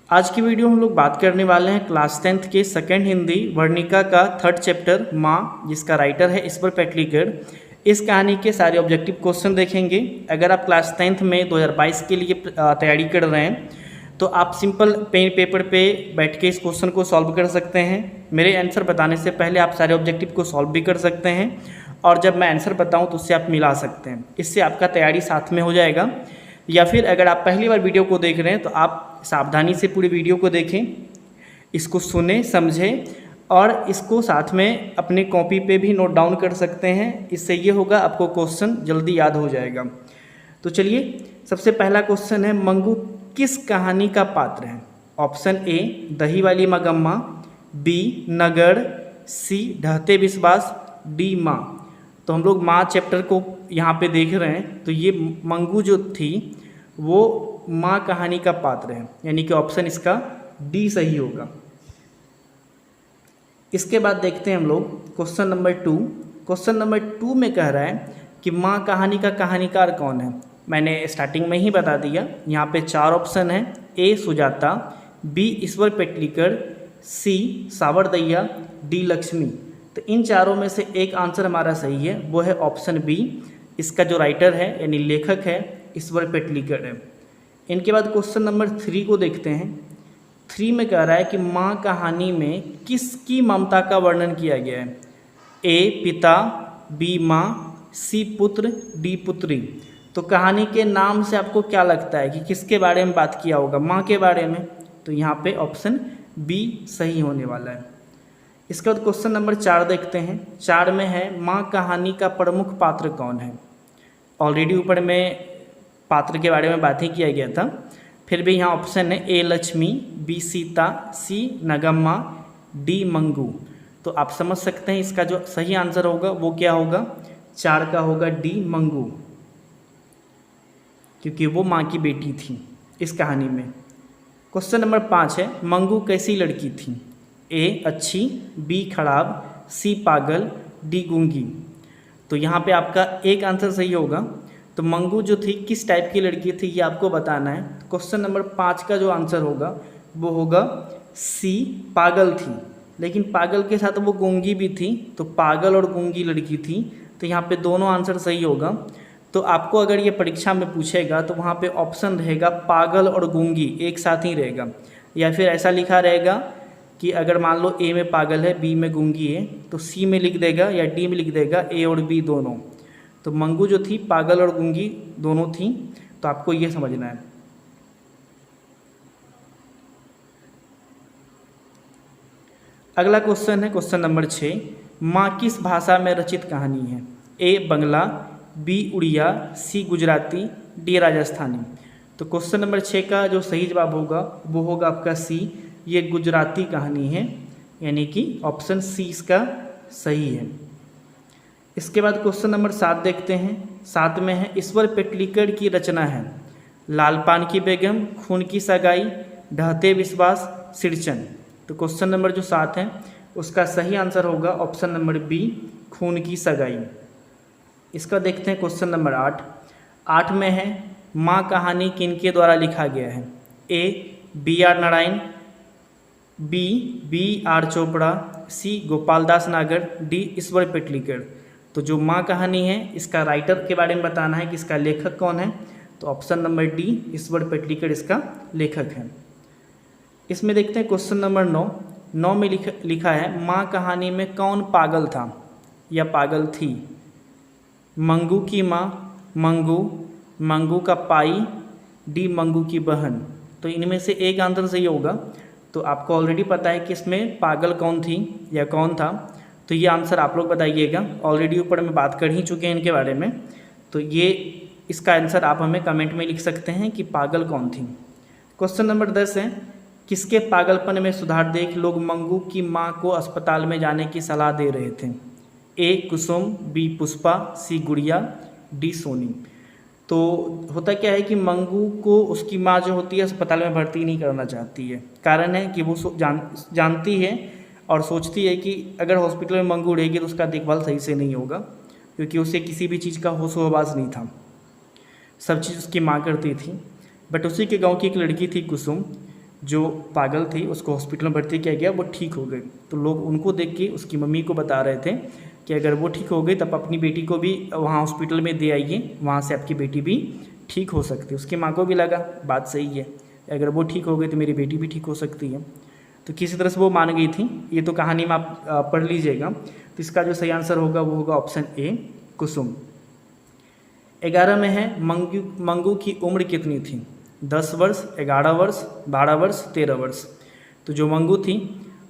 आज की वीडियो हम लोग बात करने वाले हैं क्लास 10th के सेकंड हिंदी वर्णिका का थर्ड चैप्टर माँ, जिसका राइटर है ईश्वर पेटलीकर। इस कहानी के सारे ऑब्जेक्टिव क्वेश्चन देखेंगे। अगर आप क्लास 10th में 2022 के लिए तैयारी कर रहे हैं तो आप सिंपल पेन पेपर पे बैठ के इस क्वेश्चन को सॉल्व कर सकते हैं। मेरे आंसर बताने से पहले आप सारे ऑब्जेक्टिव को सॉल्व भी कर सकते हैं, और जब मैं आंसर बताऊं तो उससे आप मिला सकते हैं। इससे आपका तैयारी साथ में हो जाएगा। या फिर अगर आप पहली बार वीडियो को देख रहे हैं तो आप सावधानी से पूरी वीडियो को देखें, इसको सुने समझें और इसको साथ में अपने कॉपी पे भी नोट डाउन कर सकते हैं। इससे ये होगा आपको क्वेश्चन जल्दी याद हो जाएगा। तो चलिए, सबसे पहला क्वेश्चन है, मंगू किस कहानी का पात्र है? ऑप्शन ए दही वाली मगम्मा, बी नगर, सी ढहते विश्वास, डी माँ। तो हम लोग माँ चैप्टर को यहाँ पे देख रहे हैं, तो ये मंगू जो थी वो माँ कहानी का पात्र है, यानी कि ऑप्शन इसका डी सही होगा। इसके बाद देखते हैं हम लोग क्वेश्चन नंबर 2। क्वेश्चन नंबर 2 में कह रहा है कि माँ कहानी का कहानीकार कौन है? मैंने स्टार्टिंग में ही बता दिया। यहाँ पे 4 ऑप्शन हैं, ए सुजाता, बी ईश्वर पेटलीकर, सी सावरदैया, डी लक्ष्मी। तो इन चारों में से एक आंसर हमारा सही है, वो है ऑप्शन बी। इसका जो राइटर है यानी लेखक है ईश्वर पेटलीकर है। इनके बाद क्वेश्चन नंबर 3 को देखते हैं। 3 में कह रहा है कि माँ कहानी में किसकी ममता का वर्णन किया गया है? ए पिता, बी माँ, सी पुत्र, डी पुत्री। तो कहानी के नाम से आपको क्या लगता है कि किसके बारे में बात किया होगा? माँ के बारे में। तो यहाँ पे ऑप्शन बी सही होने वाला है। इसके बाद क्वेश्चन नंबर 4 देखते हैं। 4 में है, माँ कहानी का प्रमुख पात्र कौन है? ऑलरेडी ऊपर में पात्र के बारे में बात ही किया गया था, फिर भी यहाँ ऑप्शन है ए लक्ष्मी, बी सीता, सी नगम्मा, डी मंगू। तो आप समझ सकते हैं इसका जो सही आंसर होगा वो क्या होगा? 4 का होगा डी मंगू, क्योंकि वो माँ की बेटी थी इस कहानी में। क्वेश्चन नंबर 5 है, मंगू कैसी लड़की थी? ए अच्छी, बी खराब, सी पागल, डी गूंगी। तो यहाँ पे आपका एक आंसर सही होगा। तो मंगू जो थी किस टाइप की लड़की थी ये आपको बताना है। क्वेश्चन नंबर 5 का जो आंसर होगा वो होगा सी पागल थी, लेकिन पागल के साथ वो गूंगी भी थी, तो पागल और गूंगी लड़की थी। तो यहाँ पे दोनों आंसर सही होगा। तो आपको अगर ये परीक्षा में पूछेगा तो वहाँ पे ऑप्शन रहेगा पागल और गूंगी एक साथ ही रहेगा, या फिर ऐसा लिखा रहेगा कि अगर मान लो ए में पागल है, बी में गूंगी है, तो सी में लिख देगा या डी में लिख देगा ए और बी दोनों। तो मंगू जो थी पागल और गूंगी दोनों थी, तो आपको ये समझना है। अगला क्वेश्चन है क्वेश्चन नंबर 6, माँ किस भाषा में रचित कहानी है? ए बंगला, बी उड़िया, सी गुजराती, डी राजस्थानी। तो क्वेश्चन नंबर 6 का जो सही जवाब होगा वो होगा आपका सी, ये गुजराती कहानी है, यानी कि ऑप्शन सी इसका सही है। इसके बाद क्वेश्चन नंबर 7 देखते हैं। 7 में है, ईश्वर पेटलीकर की रचना है लाल पान की बेगम, खून की सगाई, ढहते विश्वास, सिरचन। तो क्वेश्चन नंबर जो 7 है उसका सही आंसर होगा ऑप्शन नंबर बी, खून की सगाई। इसका देखते हैं क्वेश्चन नंबर 8। 8 में है, माँ कहानी किनके द्वारा लिखा गया है? A B R Narayan, B R Chopra, C Gopal Das Nagar, D ईश्वर पेटलीकर। तो जो माँ कहानी है इसका राइटर के बारे में बताना है कि इसका लेखक कौन है। तो ऑप्शन नंबर डी ईश्वर पेटलीकर इसका लेखक है। इसमें देखते हैं क्वेश्चन नंबर 9। 9 में लिखा है, माँ कहानी में कौन पागल था या पागल थी? मंगू की माँ, मंगू, मंगू का पाई, डी मंगू की बहन। तो इनमें से एक आंसर सही होगा। तो आपको ऑलरेडी पता है कि इसमें पागल कौन थी या कौन था, तो ये आंसर आप लोग बताइएगा। ऑलरेडी ऊपर में बात कर ही चुके हैं इनके बारे में, तो ये इसका आंसर आप हमें कमेंट में लिख सकते हैं कि पागल कौन थी। क्वेश्चन नंबर 10 है, किसके पागलपन में सुधार देख लोग मंगू की माँ को अस्पताल में जाने की सलाह दे रहे थे? ए कुसुम, बी पुष्पा, सी गुड़िया, डी सोनी। तो होता क्या है कि मंगू को उसकी माँ जो होती है अस्पताल में भर्ती नहीं करना चाहती है। कारण है कि वो जानती है और सोचती है कि अगर हॉस्पिटल में मंगू रहेगी तो उसका देखभाल सही से नहीं होगा, क्योंकि उसे किसी भी चीज़ का होश हवास नहीं था, सब चीज़ उसकी माँ करती थी। बट उसी के गांव की एक लड़की थी कुसुम, जो पागल थी उसको हॉस्पिटल में भर्ती किया गया, वो ठीक हो गई। तो लोग उनको देख के उसकी मम्मी को बता रहे थे कि अगर वो ठीक हो गई तब अपनी बेटी को भी वहाँ हॉस्पिटल में दे आइए, वहाँ से आपकी बेटी भी ठीक हो सकती है। उसकी माँ को भी लगा बात सही है, अगर वो ठीक हो गई तो मेरी बेटी भी ठीक हो सकती है। तो किसी तरह से वो मान गई थी। ये तो कहानी में आप पढ़ लीजिएगा। तो इसका जो सही आंसर होगा वो होगा ऑप्शन ए कुसुम। 11 में है मंगू की उम्र कितनी थी? 10 वर्ष, 11 वर्ष, 12 वर्ष, 13 वर्ष। तो जो मंगू थी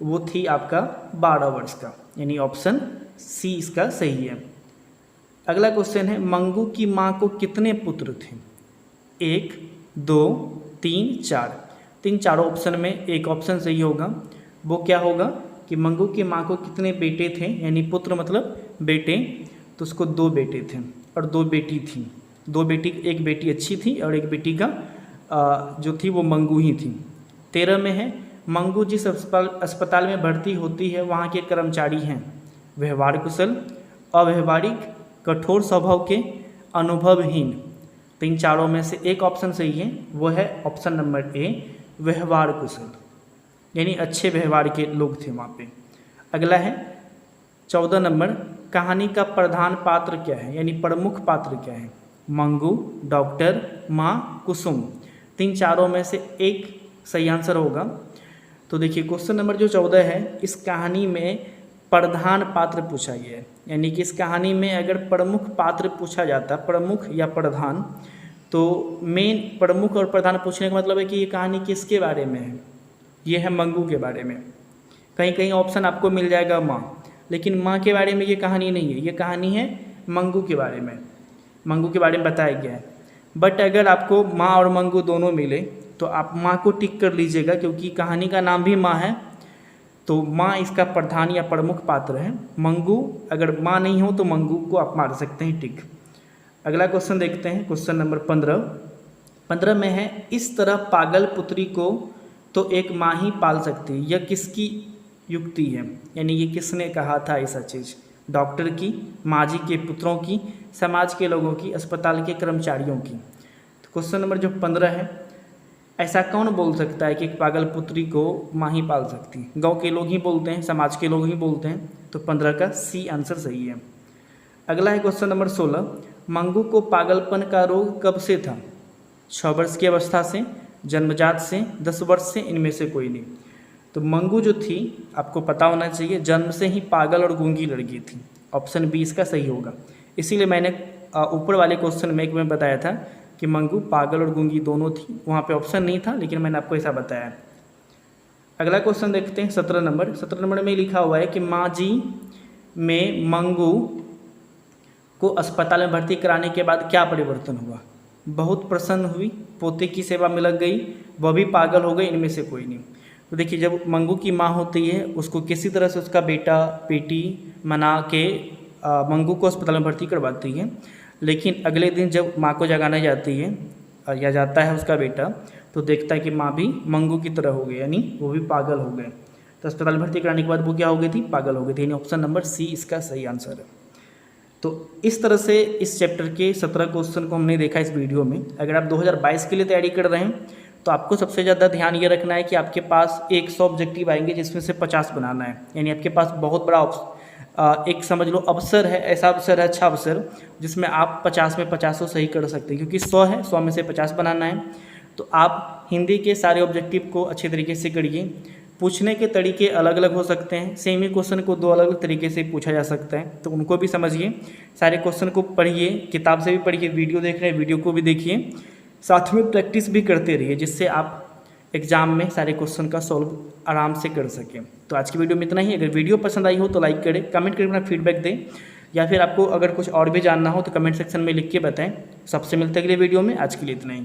वो थी आपका 12 वर्ष का, यानी ऑप्शन सी इसका सही है। अगला क्वेश्चन है मंगू की माँ को कितने पुत्र थे? 1, 2, 3, 4। तो इन चारों ऑप्शन में एक ऑप्शन सही होगा। वो क्या होगा कि मंगू की माँ को कितने बेटे थे, यानी पुत्र मतलब बेटे, तो उसको 2 बेटे थे और 2 बेटी थी। 2 बेटी, एक बेटी अच्छी थी और एक बेटी का जो थी वो मंगू ही थी। 13 में है मंगू जिस अस्पताल में भर्ती होती है वहाँ के कर्मचारी हैं व्यवहार कुशल, अव्यवहारिक, कठोर स्वभाव के, अनुभवहीन। तो इन चारों में से एक ऑप्शन सही है, वो है ऑप्शन नंबर ए व्यवहार कुशल, यानी अच्छे व्यवहार के लोग थे वहाँ पे। अगला है 14 नंबर, कहानी का प्रधान पात्र क्या है, यानी प्रमुख पात्र क्या है? मंगू, डॉक्टर, माँ, कुसुम। तीन चारों में से एक सही आंसर होगा। तो देखिए क्वेश्चन नंबर जो 14 है, इस कहानी में प्रधान पात्र पूछा गया है, यानी कि इस कहानी में अगर प्रमुख पात्र पूछा जाता, प्रमुख या प्रधान, तो मेन प्रमुख और प्रधान पूछने का मतलब है कि ये कहानी किसके बारे में है? ये है मंगू के बारे में। कहीं कहीं ऑप्शन आपको मिल जाएगा माँ, लेकिन माँ के बारे में ये कहानी नहीं है, ये कहानी है मंगू के बारे में, मंगू के बारे में बताया गया है। बट अगर आपको माँ और मंगू दोनों मिले तो आप माँ को टिक कर लीजिएगा, क्योंकि कहानी का नाम भी माँ है, तो माँ इसका प्रधान या प्रमुख पात्र है। मंगू अगर माँ नहीं हो तो मंगू को आप मार सकते हैं टिक। अगला क्वेश्चन देखते हैं, क्वेश्चन नंबर 15 में है इस तरह पागल पुत्री को तो एक माँ ही पाल सकती है, यह किसकी युक्ति है, यानी ये किसने कहा था ऐसा चीज़? डॉक्टर की, माँ जी के पुत्रों की, समाज के लोगों की, अस्पताल के कर्मचारियों की। तो क्वेश्चन नंबर जो 15 है, ऐसा कौन बोल सकता है कि एक पागल पुत्री को माँ ही पाल सकती है? गांव के लोग ही बोलते हैं, समाज के लोग ही बोलते हैं। तो 15 का सी आंसर सही है। अगला है क्वेश्चन नंबर 16, मंगू को पागलपन का रोग कब से था? 6 वर्ष की अवस्था से, जन्मजात से, 10 वर्ष से, इनमें से कोई नहीं। तो मंगू जो थी आपको पता होना चाहिए जन्म से ही पागल और गूंगी लड़की थी। ऑप्शन बी इसका सही होगा। इसीलिए मैंने ऊपर वाले क्वेश्चन में बताया था कि मंगू पागल और गूंगी दोनों थी, वहाँ पे ऑप्शन नहीं था, लेकिन मैंने आपको ऐसा बताया। अगला क्वेश्चन देखते हैं 17 नंबर में लिखा हुआ है कि माँ जी में मंगू को अस्पताल में भर्ती कराने के बाद क्या परिवर्तन हुआ? बहुत प्रसन्न हुई, पोते की सेवा में लग गई, वह भी पागल हो गई, इनमें से कोई नहीं। तो देखिए जब मंगू की माँ होती है उसको किसी तरह से उसका बेटा बेटी मना के मंगू को अस्पताल में भर्ती करवाती है, लेकिन अगले दिन जब माँ को जगाने जाती है या जाता है उसका बेटा, तो देखता है कि माँ भी मंगू की तरह हो गई, यानी वो भी पागल हो गए। तो अस्पताल भर्ती कराने के बाद वो क्या हो गई थी? पागल हो गई थी, यानी ऑप्शन नंबर सी इसका सही आंसर है। तो इस तरह से इस चैप्टर के 17 क्वेश्चन को हमने देखा इस वीडियो में। अगर आप 2022 के लिए तैयारी कर रहे हैं तो आपको सबसे ज़्यादा ध्यान ये रखना है कि आपके पास 100 ऑब्जेक्टिव आएंगे जिसमें से 50 बनाना है, यानी आपके पास बहुत बड़ा एक समझ लो अवसर है, ऐसा अवसर है, अच्छा अवसर, जिसमें आप 50 में 50 सही कर सकते हैं, क्योंकि 100 है, 100 में से 50 बनाना है। तो आप हिंदी के सारे ऑब्जेक्टिव को अच्छे तरीके से करिए। पूछने के तरीके अलग अलग हो सकते हैं, सेम ही क्वेश्चन को 2 अलग अलग तरीके से पूछा जा सकता है, तो उनको भी समझिए। सारे क्वेश्चन को पढ़िए, किताब से भी पढ़िए, वीडियो देख रहे हैं वीडियो को भी देखिए, साथ में प्रैक्टिस भी करते रहिए, जिससे आप एग्जाम में सारे क्वेश्चन का सॉल्व आराम से कर सकें। तो आज की वीडियो में इतना ही। अगर वीडियो पसंद आई हो तो लाइक करें, कमेंट करके अपना फीडबैक दें, या फिर आपको अगर कुछ और भी जानना हो तो कमेंट सेक्शन में लिख के बताएं। सबसे मिलते अगले वीडियो में, आज के लिए इतना ही।